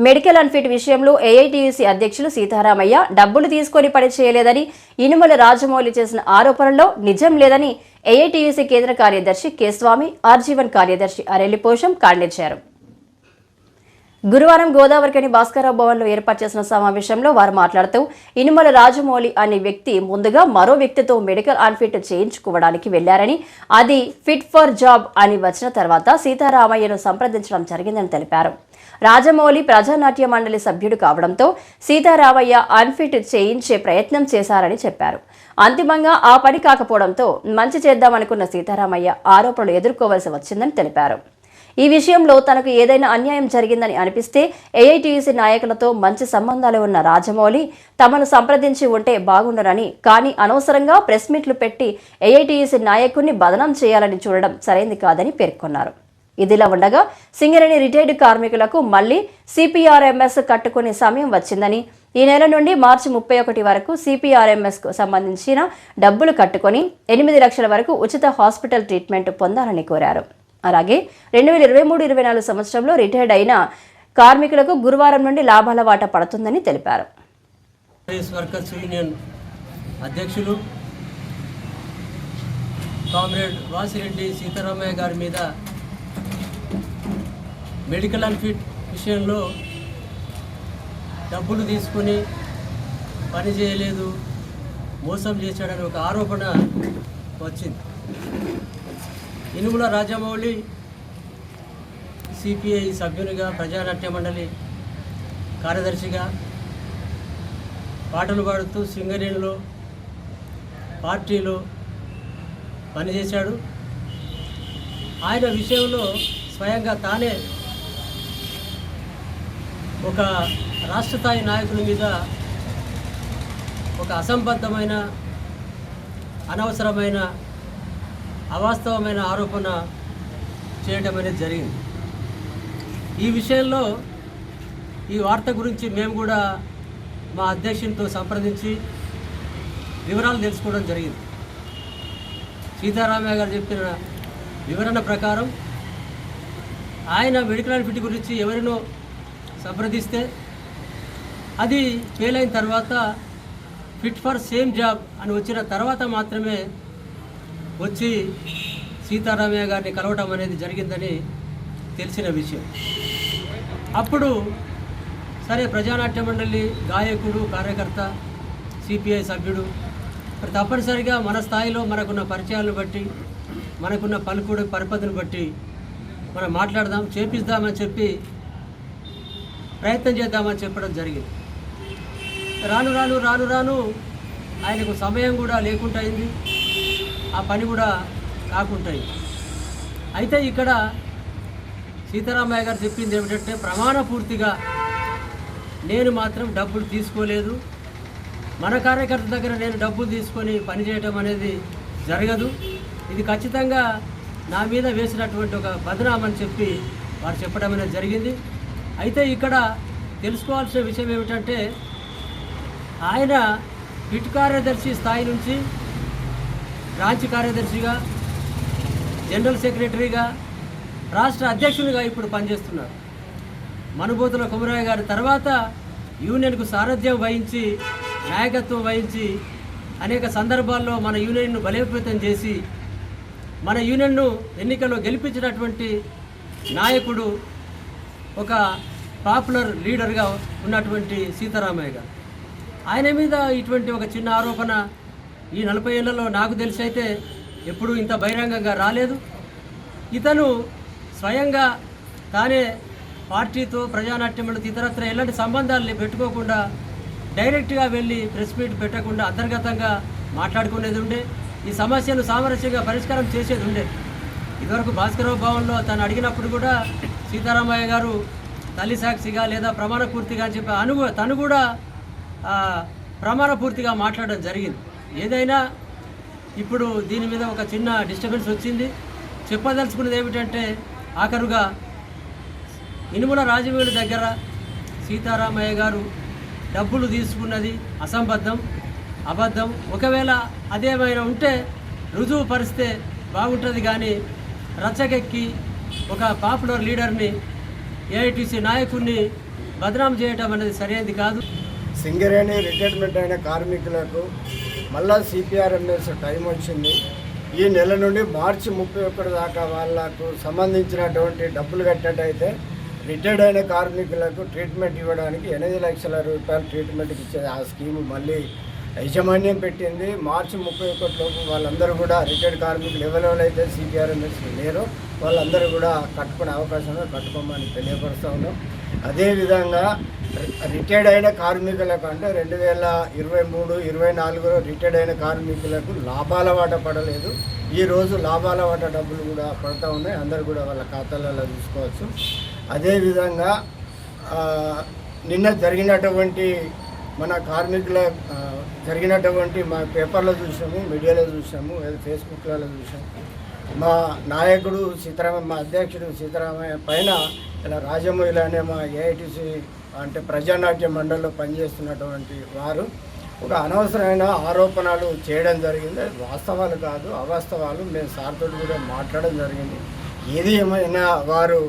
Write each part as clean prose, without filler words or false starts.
Medical unfit విషయంలో AITUC అధ్యక్షులు సీతారామయ్య డబ్బులు తీసుకొని పని చేయలేదని ఇనుమల రాజమౌళి చేసిన ఆరోపణల్లో నిజం లేదని ఏఐటీయూసీ కేంద్ర కార్యదర్శి కె స్వామి, ఆర్జీవన్ కార్యదర్శి అరెల్లి పోషం ఖండించారు. గురువారం గోదావరికని భాస్కరరావు భవన్లో ఏర్పాటు చేసిన సమావేశంలో వారు మాట్లాడుతూ ఇనుమల రాజమౌళి అనే వ్యక్తి ముందుగా మరో వ్యక్తితో మెడికల్ అన్ఫిట్ చేయించుకోవడానికి వెళ్లారని, అది ఫిట్ ఫర్ జాబ్ అని వచ్చిన తర్వాత సీతారామయ్యను సంప్రదించడం జరిగిందని తెలిపారు. రాజమౌళి ప్రజానాట్య మండలి సభ్యుడు కావడంతో సీతారామయ్య అన్ఫిట్ చేయించే ప్రయత్నం చేశారని చెప్పారు. అంతిమంగా ఆ పని కాకపోవడంతో మంచి చేద్దామనుకున్న సీతారామయ్య ఆరోపణలు ఎదుర్కోవాల్సి వచ్చిందని తెలిపారు. ఈ విషయంలో తనకు ఏదైనా అన్యాయం జరిగిందని అనిపిస్తే ఏఐటీయూసీ నాయకులతో మంచి సంబంధాలు ఉన్న రాజమౌళి తమను సంప్రదించి ఉంటే బాగుండరని, కానీ అనవసరంగా ప్రెస్ మీట్లు పెట్టి ఏఐటీయూసీ నాయకుడిని బదనాం చేయాలని చూడడం సరైంది కాదని పేర్కొన్నారు. ఇదిలా ఉండగా సింగరేణి రిటైర్డ్ కార్మికులకు మళ్లీ సిపిఆర్ఎంఎస్ కట్టుకునే సమయం వచ్చిందని, ఈ నెల నుండి మార్చి 31 వరకు సిపిఆర్ఎంఎస్ కు సంబంధించిన డబ్బులు కట్టుకుని 8 లక్షల వరకు ఉచిత హాస్పిటల్ ట్రీట్మెంట్ పొందాలని కోరారు. అలాగే 2023-24 సంవత్సరంలో రిటైర్డ్ అయిన కార్మికులకు గురువారం నుండి లాభాల వాటా పడుతుందని తెలిపారు. వర్కర్స్ యూనియన్ అధ్యక్షులు కామ్రేడ్ వాసిరెడ్డి సీతారామయ్య గారి మీద మెడికల్ అన్ఫిట్ విషయంలో డబ్బులు తీసుకుని పని చేయలేదు, మోసం చేశాడని ఒక ఆరోపణ వచ్చింది. ఇనుముల రాజమౌళి సిపిఐ సభ్యునిగా, ప్రజానాట్య మండలి కార్యదర్శిగా పాటలు పాడుతూ సింగరేణిలో పార్టీలో పనిచేశాడు. ఆయన విషయంలో స్వయంగా తానే ఒక రాష్ట్ర స్థాయి నాయకుల మీద ఒక అసంబద్ధమైన, అనవసరమైన, అవాస్తవమైన ఆరోపణ చేయడం అనేది జరిగింది. ఈ విషయంలో ఈ వార్త గురించి మేము కూడా మా అధ్యక్షునితో సంప్రదించి వివరాలు తెలుసుకోవడం జరిగింది. సీతారామయ్య గారు చెప్పిన వివరణ ప్రకారం ఆయన మెడికల్ అన్ఫిట్ గురించి ఎవరినో సంప్రదిస్తే అది ఫెయిల్ అయిన తర్వాత ఫిట్ ఫర్ సేమ్ జాబ్ అని వచ్చిన తర్వాత మాత్రమే వచ్చి సీతారామయ్య గారిని కలవటం అనేది జరిగిందని తెలిసిన విషయం. అప్పుడు సరే, ప్రజానాట్య మండలి గాయకుడు, కార్యకర్త, సిపిఐ సభ్యుడు, మరి తప్పనిసరిగా మన స్థాయిలో మనకున్న పరిచయాలను బట్టి, మనకున్న పలుకుడు పరిపతిని బట్టి మనం మాట్లాడదాం, చేపిద్దామని చెప్పి ప్రయత్నం చేద్దామని చెప్పడం జరిగింది. రాను రాను రాను రాను ఆయనకు సమయం కూడా లేకుండా అయింది, ఆ పని కూడా కాకుండా అయింది. అయితే ఇక్కడ సీతారామయ్య గారు చెప్పింది ఏమిటంటే, ప్రమాణపూర్తిగా నేను మాత్రం డబ్బులు తీసుకోలేదు, మన కార్యకర్త దగ్గర నేను డబ్బులు తీసుకొని పనిచేయటం అనేది జరగదు, ఇది ఖచ్చితంగా నా మీద వేసినటువంటి ఒక బదనామని చెప్పి వారు చెప్పడం అనేది జరిగింది. అయితే ఇక్కడ తెలుసుకోవాల్సిన విషయం ఏమిటంటే, ఆయన ఫిట్ కార్యదర్శి స్థాయి నుంచి బ్రాంచ్ కార్యదర్శిగా, జనరల్ సెక్రటరీగా, రాష్ట్ర అధ్యక్షునిగా ఇప్పుడు పనిచేస్తున్నారు. మనుబోతుల కుమరయ్య గారి తర్వాత యూనియన్కు సారథ్యం వహించి, నాయకత్వం వహించి, అనేక సందర్భాల్లో మన యూనియన్ను బలోపేతం చేసి, మన యూనియన్ను ఎన్నికల్లో గెలిపించినటువంటి నాయకుడు, ఒక పాపులర్ లీడర్గా ఉన్నటువంటి సీతారామయ్య గారు. ఆయన మీద ఇటువంటి ఒక చిన్న ఆరోపణ ఈ 40 ఏళ్లలో నాకు తెలిసి అయితే ఎప్పుడూ ఇంత బహిరంగంగా రాలేదు. ఇతను స్వయంగా తానే పార్టీతో, ప్రజానాట్యంలో ఇతరత్ర ఎలాంటి సంబంధాలు పెట్టుకోకుండా డైరెక్ట్గా వెళ్ళి ప్రెస్ మీట్ పెట్టకుండా అంతర్గతంగా మాట్లాడుకునేది ఉండే, ఈ సమస్యను సామరస్యంగా పరిష్కారం చేసేది ఉండే. ఇదివరకు భాస్కరరావు భవన్లో తను అడిగినప్పుడు కూడా సీతారామయ్య గారు తల్లి సాక్షిగా లేదా ప్రమాణపూర్తిగా అని చెప్పి తను కూడా ప్రమాణపూర్తిగా మాట్లాడడం జరిగింది. ఏదైనా ఇప్పుడు దీని మీద ఒక చిన్న డిస్టర్బెన్స్ వచ్చింది. చెప్పదలుచుకున్నది ఏమిటంటే, ఆఖరుగా ఇనుముల రాజమౌళి దగ్గర సీతారామయ్య గారు డబ్బులు తీసుకున్నది అసంబద్ధం, అబద్ధం. ఒకవేళ అదేమైనా ఉంటే రుజువు పరిస్తే బాగుంటుంది, కానీ రచ్చకెక్కి ఒక పాపులర్ లీడర్ని, ఏఐటీసీ నాయకుడిని బదనాం చేయటం అనేది సరైనది కాదు. సింగరేణి రిటైర్మెంట్ అయిన కార్మికులకు మళ్ళా సిపిఆర్ఎంఎస్ టైం వచ్చింది. ఈ నెల నుండి మార్చి 31 దాకా వాళ్ళకు సంబంధించినటువంటి డబ్బులు కట్టినట్టయితే రిటైర్డ్ అయిన కార్మికులకు ట్రీట్మెంట్ ఇవ్వడానికి 8 లక్షల రూపాయలు ట్రీట్మెంట్కి ఇచ్చేది ఆ స్కీము మళ్ళీ యాజమాన్యం పెట్టింది. మార్చి 31 లోపు వాళ్ళందరూ కూడా రిటైర్డ్ కార్మికులు ఎవరెవరైతే సిపిఆర్ఎంఎస్ లేరో వాళ్ళందరూ కూడా కట్టుకునే అవకాశం కట్టుకోమని తెలియపరుస్తూ ఉన్నాం. అదేవిధంగా రిటైర్డ్ అయిన కార్మికులకు అంటే 2023-24లో రిటైర్డ్ అయిన కార్మికులకు లాభాల వాట పడలేదు. ఈరోజు లాభాల వాట డబ్బులు కూడా పడుతూ ఉన్నాయి. అందరూ కూడా వాళ్ళ ఖాతాలలో చూసుకోవచ్చు. అదేవిధంగా నిన్న జరిగినటువంటి మన కార్మికుల జరిగినటువంటి మా పేపర్లో చూసాము, మీడియాలో చూసాము, ఫేస్బుక్లలో చూసాము. మా నాయకుడు సీతారామయ్య, మా అధ్యక్షుడు సీతారామయ్య పైన ఇలా రాజమౌళి అనే మా ఏఐటీసీ అంటే ప్రజానాట్య మండలిలో పనిచేస్తున్నటువంటి వారు ఒక అనవసరమైన ఆరోపణలు చేయడం జరిగింది. వాస్తవాలు కాదు, అవాస్తవాలు. మేము సార్తో కూడా మాట్లాడడం జరిగింది. ఏది ఏమైనా వారు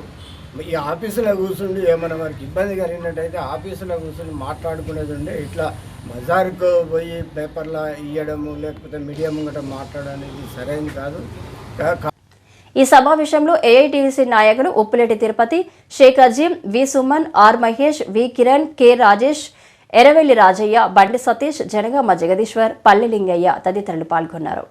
ఈ ఆఫీసులో కూర్చుండి ఏమైనా వారికి ఇబ్బంది కలిగినట్టయితే ఆఫీసులో కూర్చుని మాట్లాడుకునేది ఉండే. ఇట్లా బజార్కు పోయి పేపర్లో ఇవ్వడము లేకపోతే మీడియా ముంగట మాట్లాడడానికి సరైనది కాదు. ఈ సమావేశంలో ఏఐటీసీ నాయకులు Uppuleti Tirupati, Sheikh Azeem, V Suman, R Mahesh, V Kiran, K Rajesh, Eravelli Rajaiah, Bandi Satish, Janagama Jagadishwar, పల్లె లింగయ్య తదితరులు పాల్గొన్నారు.